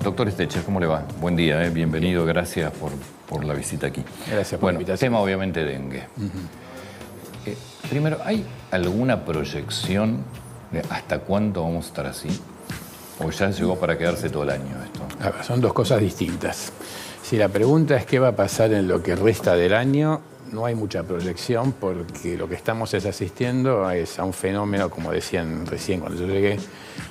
Doctor Stecher, ¿cómo le va? Buen día, bienvenido, gracias por la visita aquí. Gracias por la invitación. Tema obviamente dengue. Primero, ¿hay alguna proyección de hasta cuánto vamos a estar así? ¿O ya llegó para quedarse todo el año esto? A ver, son dos cosas distintas. Si la pregunta es qué va a pasar en lo que resta del año, no hay mucha proyección porque lo que estamos asistiendo es a un fenómeno, como decían recién cuando yo llegué,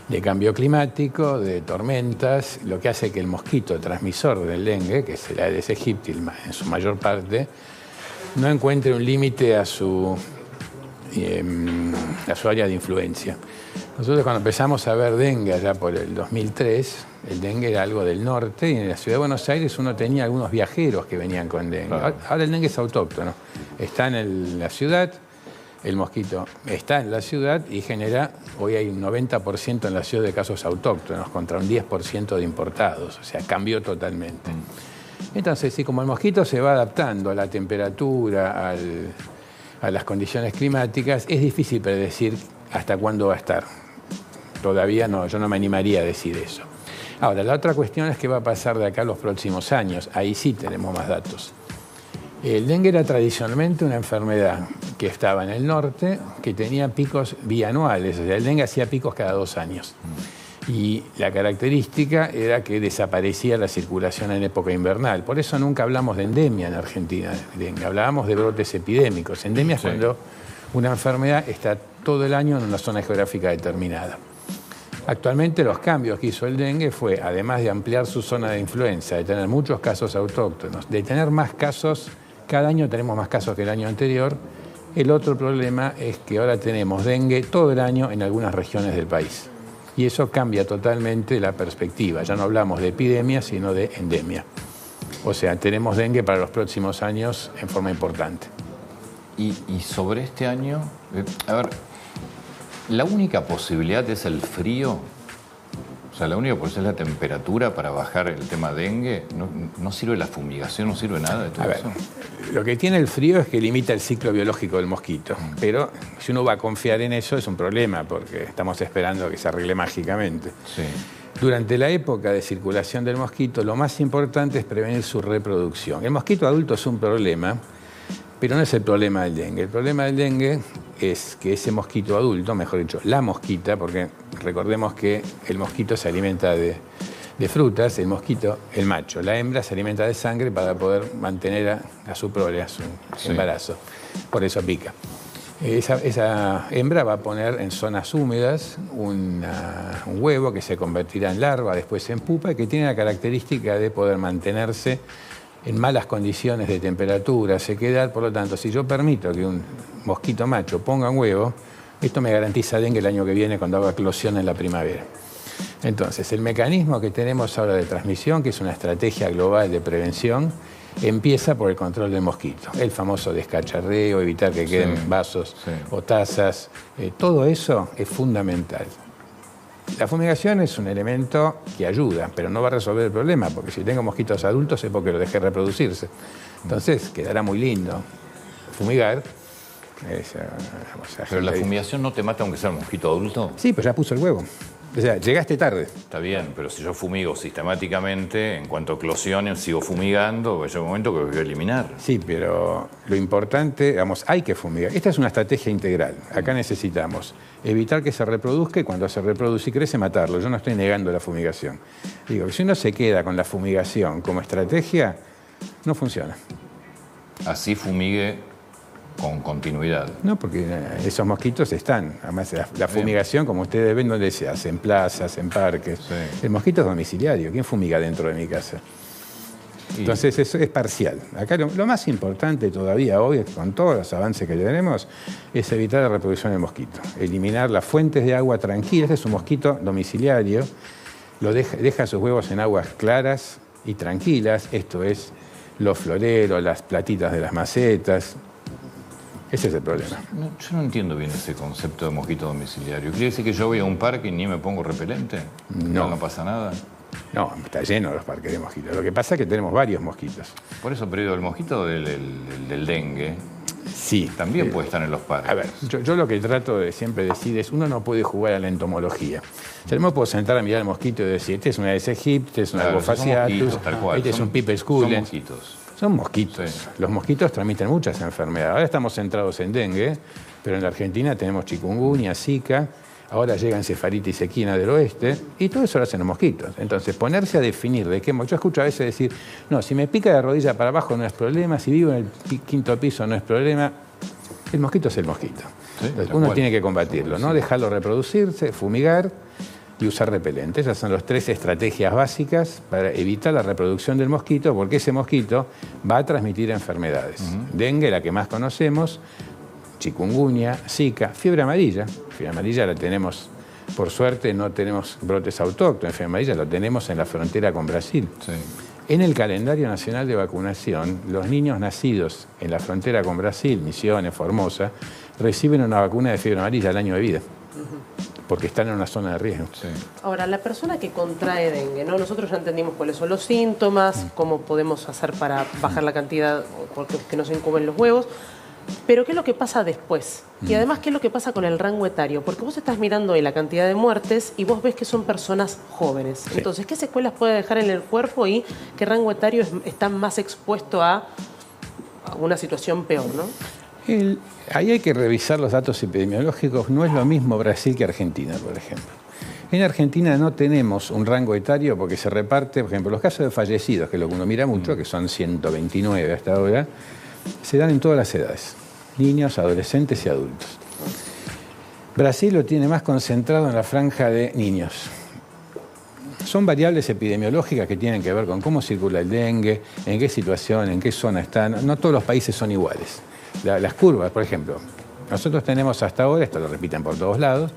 de cambio climático, de tormentas, lo que hace que el mosquito transmisor del dengue, que es el Aedes aegypti en su mayor parte, no encuentre un límite a su área de influencia. Nosotros cuando empezamos a ver dengue allá por el 2003, el dengue era algo del norte y en la ciudad de Buenos Aires uno tenía algunos viajeros que venían con dengue. Claro. Ahora el dengue es autóctono, está en la ciudad, el mosquito está en la ciudad y genera, hoy hay un 90% en la ciudad de casos autóctonos contra un 10% de importados, o sea, cambió totalmente. Entonces, sí, como el mosquito se va adaptando a la temperatura, a las condiciones climáticas, es difícil predecir hasta cuándo va a estar. Todavía no, yo no me animaría a decir eso. Ahora, la otra cuestión es qué va a pasar de acá a los próximos años. Ahí sí tenemos más datos. El dengue era tradicionalmente una enfermedad que estaba en el norte, que tenía picos bianuales, o sea, el dengue hacía picos cada 2 años. Y la característica era que desaparecía la circulación en época invernal. Por eso nunca hablamos de endemia en Argentina, dengue. Hablábamos de brotes epidémicos. Endemia es cuando una enfermedad está todo el año en una zona geográfica determinada. Actualmente los cambios que hizo el dengue fue, además de ampliar su zona de influencia, de tener muchos casos autóctonos, de tener más casos, cada año tenemos más casos que el año anterior. El otro problema es que ahora tenemos dengue todo el año en algunas regiones del país. Y eso cambia totalmente la perspectiva. Ya no hablamos de epidemia, sino de endemia. O sea, tenemos dengue para los próximos años en forma importante. Y sobre este año, a ver, la única posibilidad es el frío. O sea, la única posibilidad es la temperatura para bajar el tema dengue. ¿No sirve la fumigación? ¿No sirve nada de todo eso? Lo que tiene el frío es que limita el ciclo biológico del mosquito. Pero si uno va a confiar en eso es un problema porque estamos esperando que se arregle mágicamente. Sí. Durante la época de circulación del mosquito, lo más importante es prevenir su reproducción. El mosquito adulto es un problema, pero no es el problema del dengue. El problema del dengue es que ese mosquito adulto, mejor dicho, la mosquita, porque recordemos que el mosquito se alimenta de frutas, el macho, la hembra se alimenta de sangre para poder mantener a su prole, a su embarazo. Por eso pica. Esa hembra va a poner en zonas húmedas un huevo que se convertirá en larva, después en pupa, y que tiene la característica de poder mantenerse en malas condiciones de temperatura, sequedad. Por lo tanto, si yo permito que un mosquito macho ponga un huevo, esto me garantiza dengue el año que viene cuando haga eclosión en la primavera. Entonces, el mecanismo que tenemos ahora de transmisión, que es una estrategia global de prevención, empieza por el control del mosquito. El famoso descacharreo, evitar que queden vasos o tazas. Todo eso es fundamental. La fumigación es un elemento que ayuda, pero no va a resolver el problema, porque si tengo mosquitos adultos es porque lo dejé reproducirse. Entonces, quedará muy lindo fumigar. ¿Pero la fumigación no te mata aunque sea un mosquito adulto? Sí, pues ya puso el huevo. O sea, llegaste tarde. Está bien, pero si yo fumigo sistemáticamente, en cuanto eclosionen, sigo fumigando, llega un momento que lo voy a eliminar. Sí, pero lo importante, hay que fumigar. Esta es una estrategia integral. Acá necesitamos evitar que se reproduzca y cuando se reproduce y crece, matarlo. Yo no estoy negando la fumigación. Digo, que si uno se queda con la fumigación como estrategia, no funciona. Así fumigue con continuidad. No, porque esos mosquitos están. Además, la fumigación, como ustedes ven, ¿dónde se hace? En plazas, en parques. Sí. El mosquito es domiciliario. ¿Quién fumiga dentro de mi casa? Entonces, eso es parcial. Acá lo más importante todavía hoy, con todos los avances que tenemos, es evitar la reproducción del mosquito. Eliminar las fuentes de agua tranquilas. Este es un mosquito domiciliario. Deja sus huevos en aguas claras y tranquilas. Esto es los floreros, las platitas de las macetas. Ese es el problema. Yo no entiendo bien ese concepto de mosquito domiciliario. ¿Quiere decir que yo voy a un parque y ni me pongo repelente? No pasa nada. No, está lleno los parques de mosquitos. Lo que pasa es que tenemos varios mosquitos. Por eso, pero el mosquito del dengue Sí. También puede estar en los padres. A ver, yo lo que trato de siempre decir es, uno no puede jugar a la entomología. O sea, no me puedo sentar a mirar al mosquito y decir, este es una Aedes aegypti, este es un Albo fasciatus, este es un Pipes Son scullens. mosquitos. Son mosquitos. Sí. Los mosquitos transmiten muchas enfermedades. Ahora estamos centrados en dengue, pero en la Argentina tenemos chikungunya, Zika, ahora llega encefalitis equina del oeste, y todo eso lo hacen los mosquitos. Entonces, ponerse a definir de qué... Yo escucho a veces decir, no, si me pica de rodilla para abajo no es problema, si vivo en el quinto piso no es problema. El mosquito es el mosquito. Sí, Entonces, uno tiene que combatirlo, ¿no? Dejarlo reproducirse, fumigar y usar repelente. Esas son las 3 estrategias básicas para evitar la reproducción del mosquito, porque ese mosquito va a transmitir enfermedades. Dengue, la que más conocemos, chikungunya, Zika, fiebre amarilla. Fiebre amarilla la tenemos, por suerte no tenemos brotes autóctonos. Fiebre amarilla lo tenemos en la frontera con Brasil. Sí. En el calendario nacional de vacunación, los niños nacidos en la frontera con Brasil, Misiones, Formosa, reciben una vacuna de fiebre amarilla al año de vida, porque están en una zona de riesgo. Sí. Ahora, la persona que contrae dengue, ¿no? Nosotros ya entendimos cuáles son los síntomas, cómo podemos hacer para bajar la cantidad, porque que no se incuben los huevos. Pero ¿qué es lo que pasa después? Y además, ¿qué es lo que pasa con el rango etario? Porque vos estás mirando hoy la cantidad de muertes y vos ves que son personas jóvenes. Sí. Entonces, ¿qué secuelas puede dejar en el cuerpo y qué rango etario está más expuesto a una situación peor, ¿no? Ahí hay que revisar los datos epidemiológicos. No es lo mismo Brasil que Argentina, por ejemplo. En Argentina no tenemos un rango etario porque se reparte, por ejemplo, los casos de fallecidos, que es lo que uno mira mucho, que son 129 hasta ahora, se dan en todas las edades, niños, adolescentes y adultos. Brasil lo tiene más concentrado en la franja de niños. Son variables epidemiológicas que tienen que ver con cómo circula el dengue, en qué situación, en qué zona están. No todos los países son iguales. Las curvas, por ejemplo, nosotros tenemos hasta ahora, esto lo repiten por todos lados,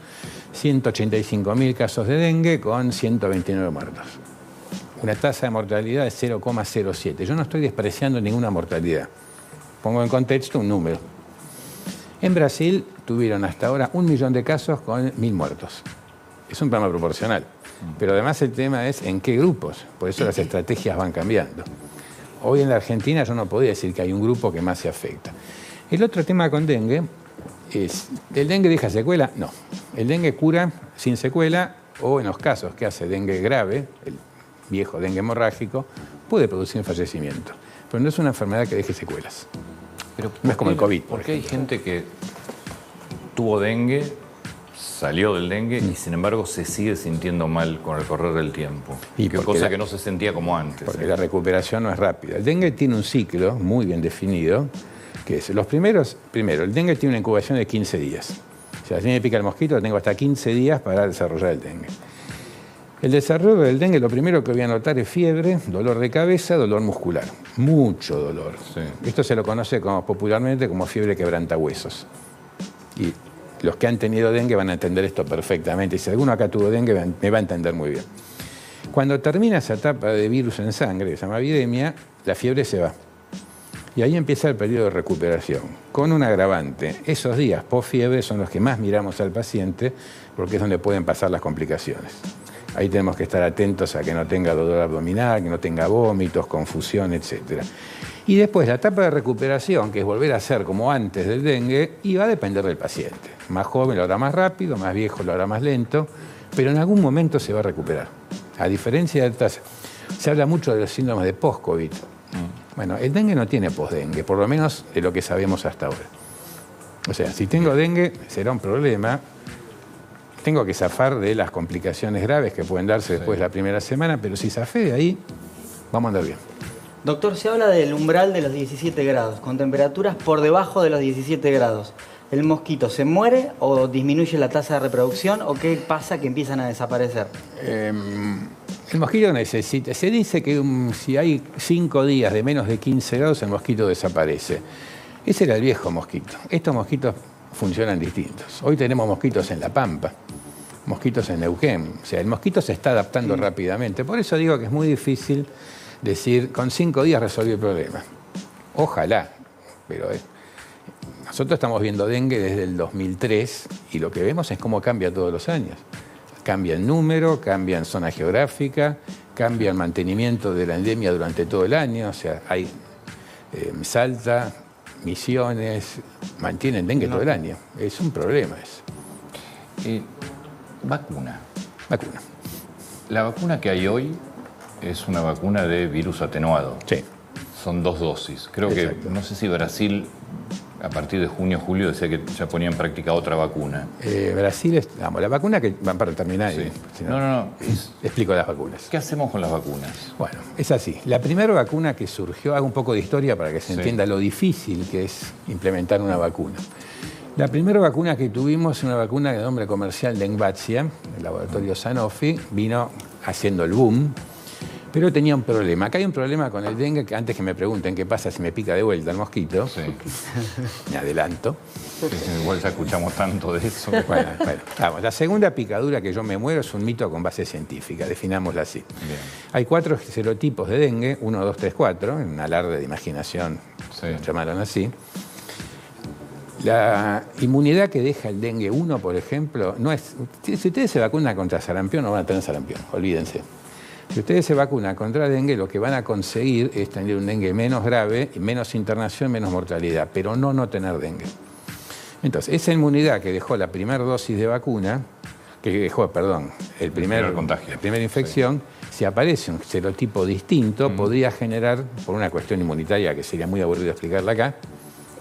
185.000 casos de dengue con 129 muertos. Una tasa de mortalidad de 0,07. Yo no estoy despreciando ninguna mortalidad. Pongo en contexto un número. En Brasil tuvieron hasta ahora 1 millón de casos con 1.000 muertos. Es un programa proporcional. Pero además el tema es en qué grupos. Por eso las estrategias van cambiando. Hoy en la Argentina yo no podría decir que hay un grupo que más se afecta. El otro tema con dengue es, ¿el dengue deja secuela? No. El dengue cura sin secuela o en los casos que hace dengue grave, el viejo dengue hemorrágico, puede producir fallecimiento. Pero no es una enfermedad que deje secuelas. Pero no es como el COVID, porque hay gente que tuvo dengue, salió del dengue y sin embargo se sigue sintiendo mal con el correr del tiempo. Y cosa que no se sentía como antes. Porque la recuperación no es rápida. El dengue tiene un ciclo muy bien definido, que es primero, el dengue tiene una incubación de 15 días. O sea, si me pica el mosquito, tengo hasta 15 días para desarrollar el dengue. El desarrollo del dengue, lo primero que voy a notar es fiebre, dolor de cabeza, dolor muscular. Mucho dolor. Sí. Esto se lo conoce popularmente como fiebre quebrantahuesos. Y los que han tenido dengue van a entender esto perfectamente. Y si alguno acá tuvo dengue, me va a entender muy bien. Cuando termina esa etapa de virus en sangre, que se llama viremia, la fiebre se va. Y ahí empieza el periodo de recuperación, con un agravante. Esos días post-fiebre son los que más miramos al paciente, porque es donde pueden pasar las complicaciones. Ahí tenemos que estar atentos a que no tenga dolor abdominal, que no tenga vómitos, confusión, etc. Y después la etapa de recuperación, que es volver a ser como antes del dengue, y va a depender del paciente. Más joven lo hará más rápido, más viejo lo hará más lento, pero en algún momento se va a recuperar. A diferencia de otras, se habla mucho de los síndromes de post-COVID. Bueno, el dengue no tiene post-dengue, por lo menos de lo que sabemos hasta ahora. O sea, si tengo dengue, será un problema. Tengo que zafar de las complicaciones graves que pueden darse después de la primera semana, pero si zafé de ahí, vamos a andar bien. Doctor, se habla del umbral de los 17 grados, con temperaturas por debajo de los 17 grados. ¿El mosquito se muere o disminuye la tasa de reproducción o qué pasa que empiezan a desaparecer? El mosquito necesita, se dice que si hay 5 días de menos de 15 grados, el mosquito desaparece. Ese era el viejo mosquito. Estos mosquitos funcionan distintos. Hoy tenemos mosquitos en La Pampa, mosquitos en Neuquén. O sea, el mosquito se está adaptando rápidamente. Por eso digo que es muy difícil decir, con 5 días resolví el problema. Ojalá, pero nosotros estamos viendo dengue desde el 2003 y lo que vemos es cómo cambia todos los años. Cambia el número, cambia en zona geográfica, cambia el mantenimiento de la endemia durante todo el año. O sea, hay Salta, Misiones, mantienen dengue todo el año. Es un problema eso. Vacuna. Vacuna. La vacuna que hay hoy es una vacuna de virus atenuado. Sí. Son 2 dosis. Creo Exacto. que, no sé si Brasil, a partir de junio, julio, decía que ya ponía en práctica otra vacuna. Brasil es, vamos, la vacuna que van para terminar. Sí. Si No. Explico las vacunas. ¿Qué hacemos con las vacunas? Bueno, es así. La primera vacuna que surgió, hago un poco de historia para que se entienda lo difícil que es implementar una vacuna. La primera vacuna que tuvimos, una vacuna de nombre comercial Dengvaxia, del laboratorio Sanofi, vino haciendo el boom, pero tenía un problema. Acá hay un problema con el dengue, que antes que me pregunten qué pasa si me pica de vuelta el mosquito, Sí. me adelanto. Igual ya escuchamos tanto de eso. Bueno, vamos. La segunda picadura que yo me muero es un mito con base científica, definámosla así. Bien. Hay 4 serotipos de dengue, 1, 2, 3, 4, en un alarde de imaginación, Sí. lo llamaron así. La inmunidad que deja el dengue 1, por ejemplo, no es... Si ustedes se vacunan contra sarampión, no van a tener sarampión, olvídense. Si ustedes se vacunan contra dengue, lo que van a conseguir es tener un dengue menos grave, menos internación, menos mortalidad, pero no tener dengue. Entonces, esa inmunidad que dejó la primera dosis de vacuna, que dejó, perdón, el primer contagio. la primera infección, si aparece un serotipo distinto, podría generar, por una cuestión inmunitaria que sería muy aburrido explicarla acá,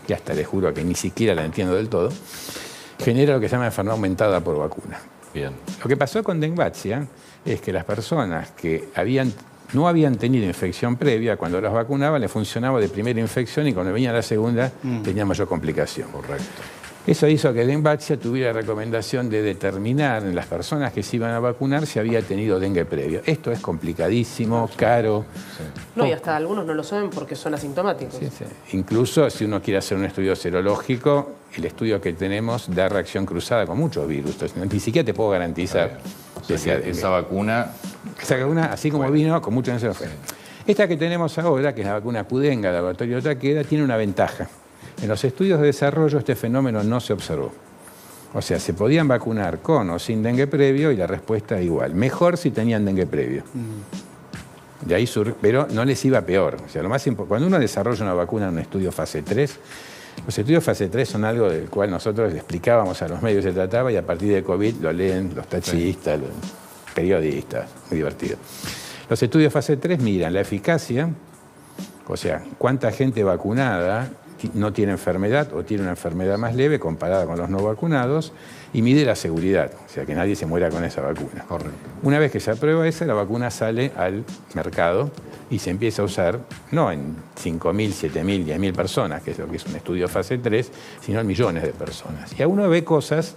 que hasta les juro que ni siquiera la entiendo del todo, genera lo que se llama enfermedad aumentada por vacuna. Bien. Lo que pasó con Dengvaxia es que las personas que no habían tenido infección previa, cuando las vacunaban, les funcionaba de primera infección y cuando venía la segunda tenía mayor complicación. Correcto. Eso hizo que Dengvaxia tuviera la recomendación de determinar en las personas que se iban a vacunar si había tenido dengue previo. Esto es complicadísimo, caro. No, y hasta algunos no lo saben porque son asintomáticos. Sí. Incluso si uno quiere hacer un estudio serológico, el estudio que tenemos da reacción cruzada con muchos virus. Entonces, ni siquiera te puedo garantizar que sea dengue. Esa vacuna... Esa vacuna, así como vino, con mucho no fue. Esta que tenemos ahora, que es la vacuna Qdenga, del laboratorio Takeda, tiene una ventaja. En los estudios de desarrollo este fenómeno no se observó. O sea, se podían vacunar con o sin dengue previo y la respuesta es igual. Mejor si tenían dengue previo. De ahí pero no les iba peor. O sea, lo más cuando uno desarrolla una vacuna en un estudio fase 3, los estudios fase 3 son algo del cual nosotros le explicábamos a los medios que se trataba y a partir de COVID lo leen los taxistas, los periodistas. Muy divertido. Los estudios fase 3 miran la eficacia, o sea, cuánta gente vacunada no tiene enfermedad o tiene una enfermedad más leve comparada con los no vacunados y mide la seguridad, o sea, que nadie se muera con esa vacuna. Correcto. Una vez que se aprueba esa, la vacuna sale al mercado y se empieza a usar no en 5.000, 7.000, 10.000 personas, que es lo que es un estudio fase 3, sino en millones de personas. Y a uno ve cosas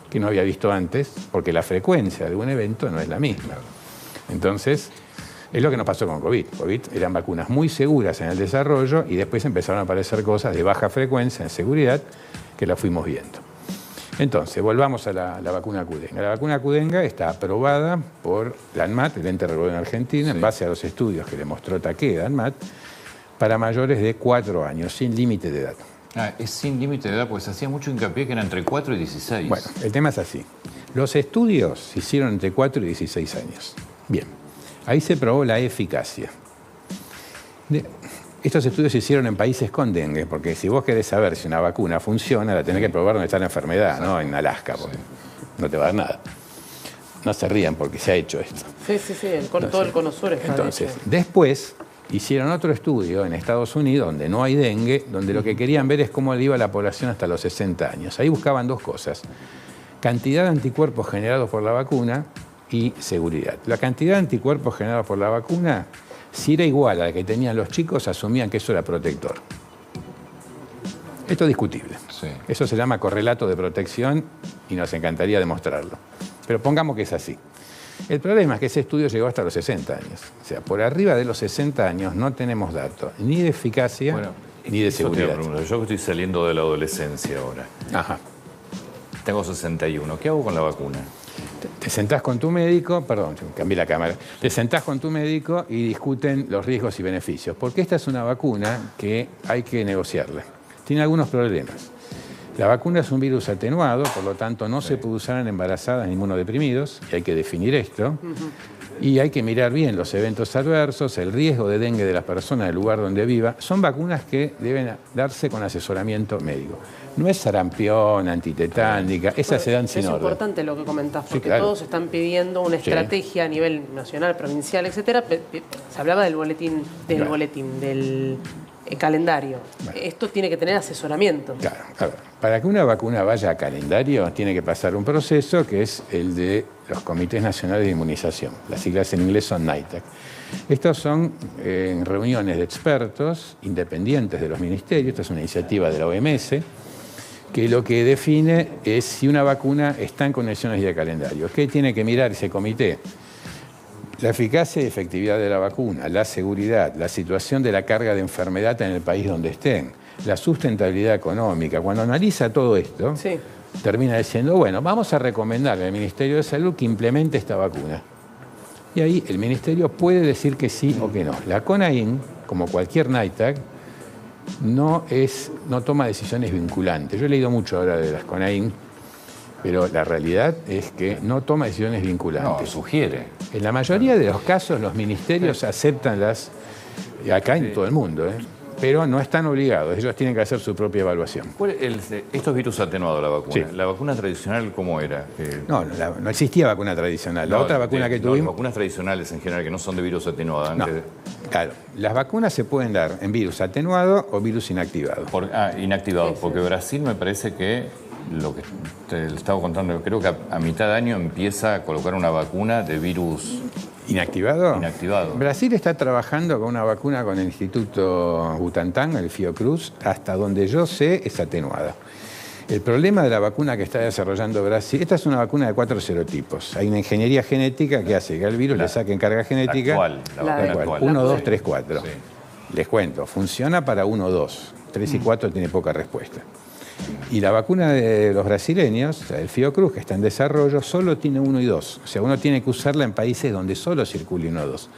que no había visto antes, porque la frecuencia de un evento no es la misma. Entonces, es lo que nos pasó con COVID. COVID eran vacunas muy seguras en el desarrollo y después empezaron a aparecer cosas de baja frecuencia en seguridad que la fuimos viendo. Entonces, volvamos a la vacuna Qdenga. La vacuna Qdenga está aprobada por la ANMAT, el ente regulador en Argentina, en base a los estudios que le mostró Takeda, ANMAT, para mayores de 4 años, sin límite de edad. Es sin límite de edad, pues hacía mucho hincapié que era entre 4 y 16. Bueno, el tema es así. Los estudios se hicieron entre 4 y 16 años. Bien. Ahí se probó la eficacia. Estos estudios se hicieron en países con dengue, porque si vos querés saber si una vacuna funciona, la tenés que probar donde está la enfermedad, no en Alaska, porque no te va a dar nada. No se rían porque se ha hecho esto. Sí, todo el cono sur está Entonces, hecho. después hicieron otro estudio en Estados Unidos, donde no hay dengue, donde lo que querían ver es cómo le iba la población hasta los 60 años. Ahí buscaban 2 cosas. Cantidad de anticuerpos generados por la vacuna y seguridad. La cantidad de anticuerpos generados por la vacuna, si era igual a la que tenían los chicos, asumían que eso era protector. Esto es discutible. Sí. Eso se llama correlato de protección y nos encantaría demostrarlo. Pero pongamos que es así. El problema es que ese estudio llegó hasta los 60 años. O sea, por arriba de los 60 años no tenemos datos ni de eficacia ni de eso te iba a seguridad. preguntar. Yo que estoy saliendo de la adolescencia ahora. Ajá. Tengo 61. ¿Qué hago con la vacuna? Te sentás con tu médico, perdón, cambié la cámara, te sentás con tu médico y discuten los riesgos y beneficios, porque esta es una vacuna que hay que negociarla. Tiene algunos problemas. La vacuna es un virus atenuado, por lo tanto no se puede usar en embarazadas ni inmunodeprimidos, y hay que definir esto. Y hay que mirar bien los eventos adversos, el riesgo de dengue de las personas del lugar donde viva. Son vacunas que deben darse con asesoramiento médico. No es sarampión, antitetánica, esas se dan sin es orden. Es importante lo que comentás, porque claro. todos están pidiendo una estrategia a nivel nacional, provincial, etcétera. Se hablaba del boletín, del calendario. Bueno. Esto tiene que tener asesoramiento. Claro, a ver, para que una vacuna vaya a calendario tiene que pasar un proceso que es el de los Comités Nacionales de Inmunización. Las siglas en inglés son NITAC. Estos son reuniones de expertos independientes de los ministerios. Esta es una iniciativa de la OMS que lo que define es si una vacuna está en condiciones de calendario. ¿Qué tiene que mirar ese comité? La eficacia y efectividad de la vacuna, la seguridad, la situación de la carga de enfermedad en el país donde estén, la sustentabilidad económica. Cuando analiza todo esto, sí, termina diciendo, bueno, vamos a recomendarle al Ministerio de Salud que implemente esta vacuna. Y ahí el Ministerio puede decir que sí o que no. La CONAIN, como cualquier NITAC, no toma decisiones vinculantes. Yo he leído mucho ahora de las CONAIN, pero la realidad es que no toma decisiones vinculantes. No, sugiere. En la mayoría de los casos los ministerios aceptan acá en todo el mundo, pero no están obligados, ellos tienen que hacer su propia evaluación. Esto es virus atenuado, la vacuna. Sí. ¿La vacuna tradicional cómo era? No existía vacuna tradicional. La otra vacuna que tuvimos... Las vacunas tradicionales en general, que no son de virus atenuado. Claro, las vacunas se pueden dar en virus atenuado o virus inactivado. Inactivado, sí, porque Brasil me parece que, lo que te estaba contando, creo que a mitad de año empieza a colocar una vacuna de virus... ¿Inactivado? Inactivado. Brasil está trabajando con una vacuna con el Instituto Butantan, el Fiocruz, hasta donde yo sé es atenuada. El problema de la vacuna que está desarrollando Brasil, esta es una vacuna de 4 serotipos. Hay una ingeniería genética que hace que al virus le saquen carga genética. La actual. 1, 2, 3, 4. Sí. Les cuento, funciona para 1, 2. 3 y 4 tiene poca respuesta. Y la vacuna de los brasileños, o sea, el Fiocruz, que está en desarrollo, solo tiene 1 y 2. O sea, uno tiene que usarla en países donde solo circule 1 o 2.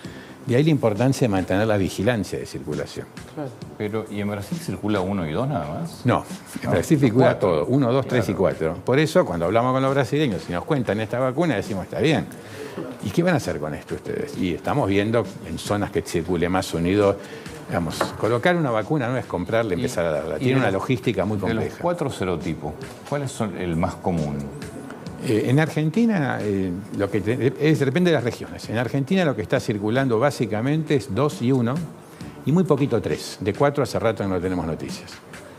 De ahí la importancia de mantener la vigilancia de circulación. Claro. Pero, ¿y en Brasil circula 1 y 2 nada más? No, en Brasil circula todo, 1, 2, 3 y 4. Por eso, cuando hablamos con los brasileños y nos cuentan esta vacuna, decimos, está bien. ¿Y qué van a hacer con esto ustedes? Y estamos viendo en zonas que circule más unido. Digamos, colocar una vacuna no es comprarla y empezar a darla. Tiene una logística muy compleja. De los 4 serotipos, ¿cuáles son el más común? En Argentina, depende de las regiones. En Argentina lo que está circulando básicamente es 2 y 1 y muy poquito 3. De 4 hace rato que no tenemos noticias.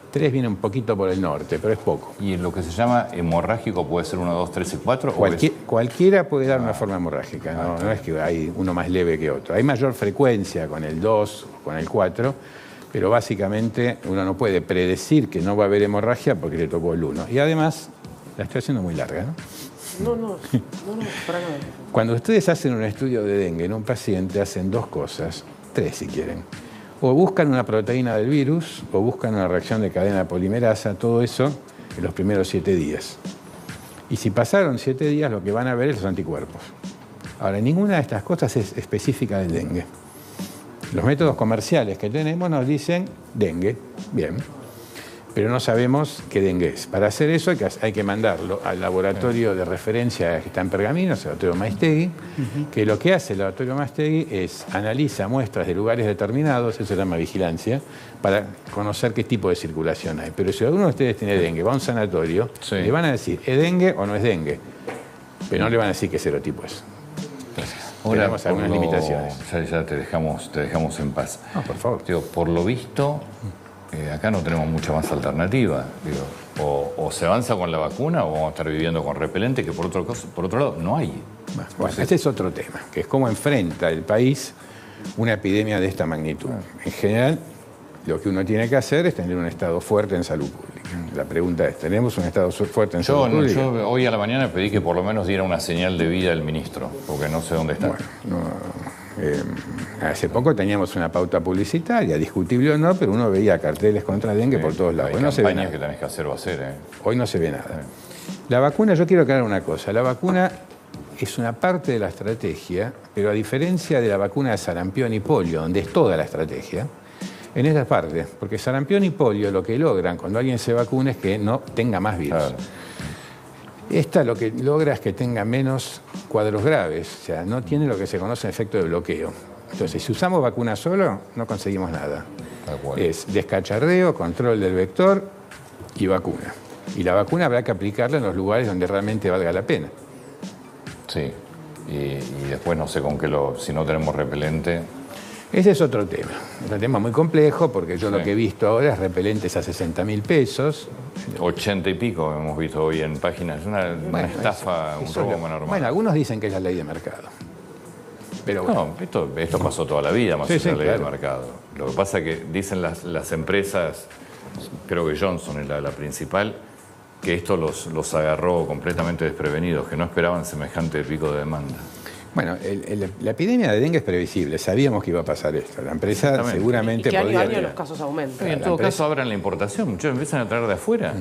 3 viene un poquito por el norte, pero es poco. ¿Y en lo que se llama hemorrágico puede ser 1, 2, 3 y 4? Cualquiera puede dar una forma hemorrágica, no es que hay uno más leve que otro. Hay mayor frecuencia con el 2 o con el 4, pero básicamente uno no puede predecir que no va a haber hemorragia porque le tocó el 1. Y además, la estoy haciendo muy larga, ¿no? No, para nada. Cuando ustedes hacen un estudio de dengue en un paciente, hacen 2 cosas, 3 si quieren. O buscan una proteína del virus, o buscan una reacción de cadena polimerasa, todo eso en los primeros 7 días. Y si pasaron 7 días, lo que van a ver es los anticuerpos. Ahora, ninguna de estas cosas es específica del dengue. Los métodos comerciales que tenemos nos dicen dengue, bien, pero no sabemos qué dengue es. Para hacer eso hay que mandarlo al laboratorio de referencia que está en Pergaminos, el laboratorio Maistegui, que lo que hace el laboratorio Maistegui es analiza muestras de lugares determinados, eso se llama vigilancia, para conocer qué tipo de circulación hay. Pero si alguno de ustedes tiene dengue, va a un sanatorio, le van a decir, ¿es dengue o no es dengue? Pero no le van a decir qué serotipo es. Ahora, tenemos algunas limitaciones. Ya te dejamos en paz. No, por favor. Digo, por lo visto... acá no tenemos mucha más alternativa. O se avanza con la vacuna o vamos a estar viviendo con repelente, que por otro lado no hay. Bueno, este es otro tema, que es cómo enfrenta el país una epidemia de esta magnitud. En general, lo que uno tiene que hacer es tener un Estado fuerte en salud pública. La pregunta es, ¿tenemos un Estado fuerte en salud pública? Yo hoy a la mañana pedí que por lo menos diera una señal de vida al ministro, porque no sé dónde está. Bueno, hace poco teníamos una pauta publicitaria, discutible o no, pero uno veía carteles contra dengue por todos lados. Hay campañas que tenés que hacer o hacer. Hoy no se ve nada. La vacuna, yo quiero aclarar una cosa, la vacuna es una parte de la estrategia, pero a diferencia de la vacuna de sarampión y polio, donde es toda la estrategia, en esa parte, porque sarampión y polio lo que logran cuando alguien se vacuna es que no tenga más virus. Claro. Esta lo que logra es que tenga menos cuadros graves, o sea, no tiene lo que se conoce efecto de bloqueo. Entonces, si usamos vacuna solo, no conseguimos nada. Tal cual. Es descacharreo, control del vector y vacuna. Y la vacuna habrá que aplicarla en los lugares donde realmente valga la pena. Sí. Y después no sé con qué si no tenemos repelente. Ese es otro tema. Es un tema muy complejo porque yo Sí. lo que he visto ahora es repelentes a 60.000 pesos. 80 y pico hemos visto hoy en páginas. Una estafa, un eso robo lo- normal. Bueno, algunos dicen que es la ley de mercado. Pero bueno, No, esto pasó toda la vida, más Sí, allá de sí, la ley del claro. mercado. Lo que pasa es que dicen las empresas, creo que Johnson es la principal, que esto los agarró completamente desprevenidos, que no esperaban semejante pico de demanda. bueno, la epidemia de dengue es previsible. Sabíamos que iba a pasar esto. La empresa Exactamente. seguramente Y que año a podía... año los casos aumentan. Y en la todo empresa- caso abran la importación, muchos empiezan a traer de afuera.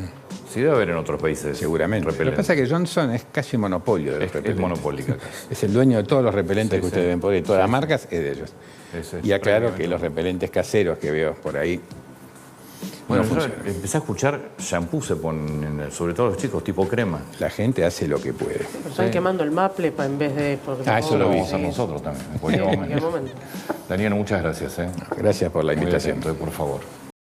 Sí debe haber en otros países. Seguramente. Lo que repelentes. pasa es que Johnson es casi monopolio de los Es repelentes. monopólica casi. Es el dueño de todos los repelentes Sí, que sí. ustedes ven por ahí. Todas las marcas es de ellos. Es Y aclaro prácticamente. que los repelentes caseros que veo por ahí Bueno, no yo funcionan. empecé a escuchar shampoo se ponen, sobre todo los chicos, tipo crema. La gente hace lo que puede. Pero están quemando el maple en vez de... porque Ah, eso lo vi. Vamos a hacer nosotros también, en cualquier En cualquier momento. momento. Daniel, muchas gracias. Gracias por la Muy invitación. atento, por favor.